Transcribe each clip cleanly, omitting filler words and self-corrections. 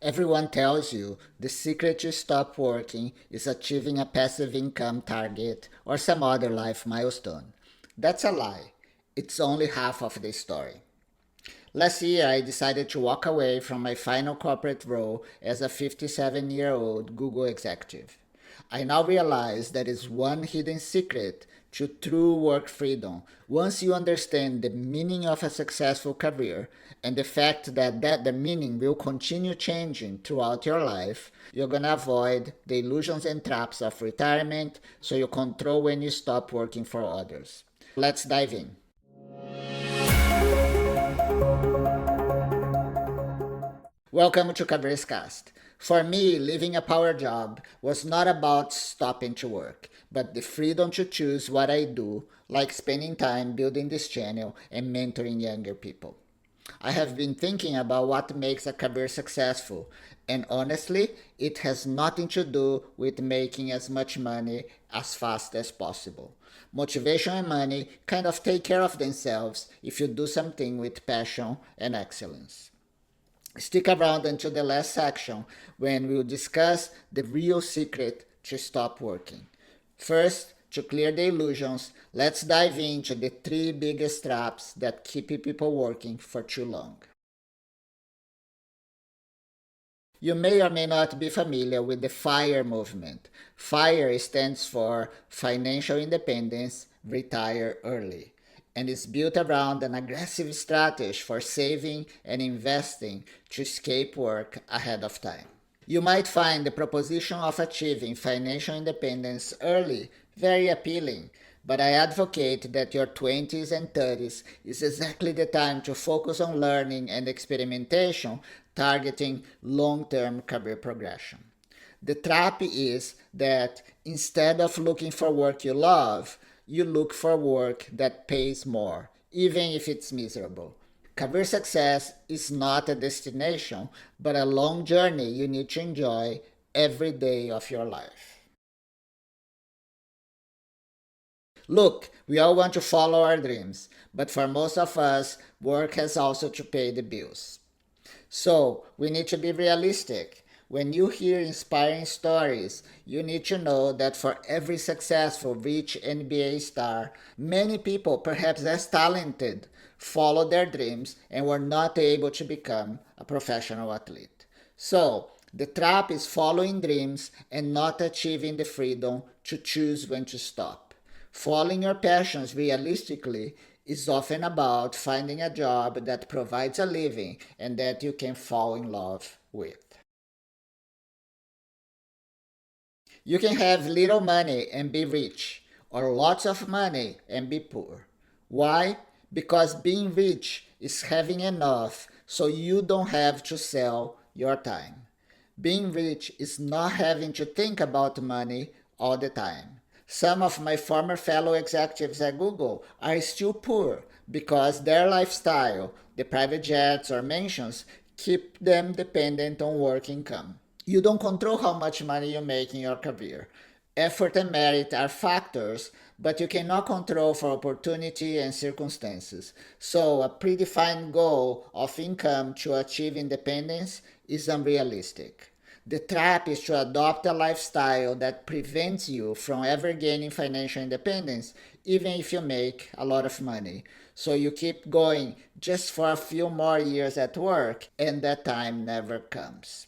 Everyone tells you the secret to stop working is achieving a passive income target or some other life milestone. That's a lie. It's only half of the story. Last year, I decided to walk away from my final corporate role as a 57-year-old Google executive. I now realize there is one hidden secret to true work freedom. Once you understand the meaning of a successful career and the fact that the meaning will continue changing throughout your life, you're gonna avoid the illusions and traps of retirement so you control when you stop working for others. Let's dive in. Welcome to CareerZCast. For me, leaving a power job was not about stopping to work, but the freedom to choose what I do, like spending time building this channel and mentoring younger people. I have been thinking about what makes a career successful, and honestly, it has nothing to do with making as much money as fast as possible. Motivation and money kind of take care of themselves if you do something with passion and excellence. Stick around until the last section when we'll discuss the real secret to stop working. First, to clear the illusions, let's dive into the three biggest traps that keep people working for too long. You may or may not be familiar with the FIRE movement. FIRE stands for Financial Independence, Retire Early, and is built around an aggressive strategy for saving and investing to escape work ahead of time. You might find the proposition of achieving financial independence early very appealing, but I advocate that your 20s and 30s is exactly the time to focus on learning and experimentation, targeting long term career progression. The trap is that instead of looking for work you love, you look for work that pays more, even if it's miserable. Career success is not a destination, but a long journey you need to enjoy every day of your life. Look, we all want to follow our dreams, but for most of us, work has also to pay the bills. So, we need to be realistic. When you hear inspiring stories, you need to know that for every successful, rich NBA star, many people, perhaps as talented, followed their dreams and were not able to become a professional athlete. So, the trap is following dreams and not achieving the freedom to choose when to stop. Following your passions realistically is often about finding a job that provides a living and that you can fall in love with. You can have little money and be rich, or lots of money and be poor. Why? Because being rich is having enough so you don't have to sell your time. Being rich is not having to think about money all the time. Some of my former fellow executives at Google are still poor because their lifestyle, the private jets or mansions, keep them dependent on work income. You don't control how much money you make in your career. Effort and merit are factors, but you cannot control for opportunity and circumstances. So, a predefined goal of income to achieve independence is unrealistic. The trap is to adopt a lifestyle that prevents you from ever gaining financial independence, even if you make a lot of money. So you keep going just for a few more years at work, and that time never comes.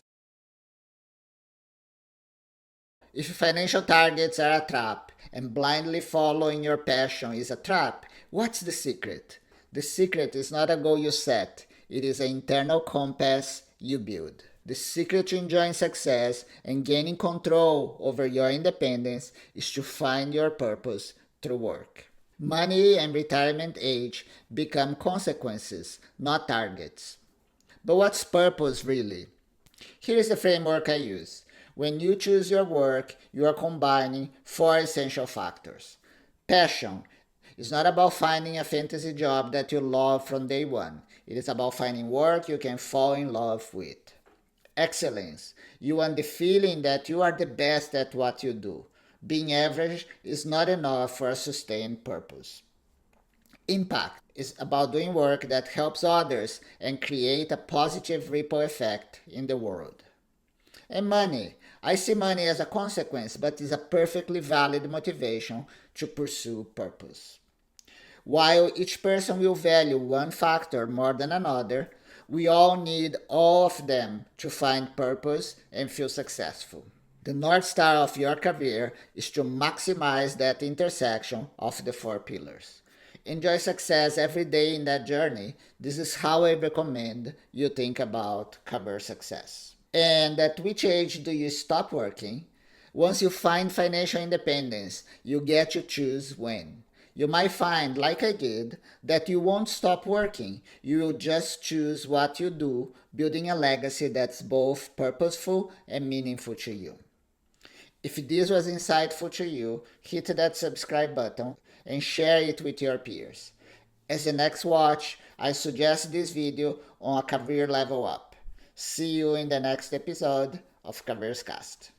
If financial targets are a trap and blindly following your passion is a trap, what's the secret? The secret is not a goal you set, it is an internal compass you build. The secret to enjoying success and gaining control over your independence is to find your purpose through work. Money and retirement age become consequences, not targets. But what's purpose really? Here's the framework I use. When you choose your work, you are combining four essential factors. Passion is not about finding a fantasy job that you love from day one. It is about finding work you can fall in love with. Excellence. You want the feeling that you are the best at what you do. Being average is not enough for a sustained purpose. Impact is about doing work that helps others and create a positive ripple effect in the world. And money. I see money as a consequence, but is a perfectly valid motivation to pursue purpose. While each person will value one factor more than another, we all need all of them to find purpose and feel successful. The North Star of your career is to maximize that intersection of the four pillars. Enjoy success every day in that journey. This is how I recommend you think about career success. And at which age do you stop working? Once you find financial independence, you get to choose when. You might find, like I did, that you won't stop working. You will just choose what you do, building a legacy that's both purposeful and meaningful to you. If this was insightful to you, hit that subscribe button and share it with your peers. As the next watch, I suggest this video on a career level up. See you in the next episode of CareerZCast.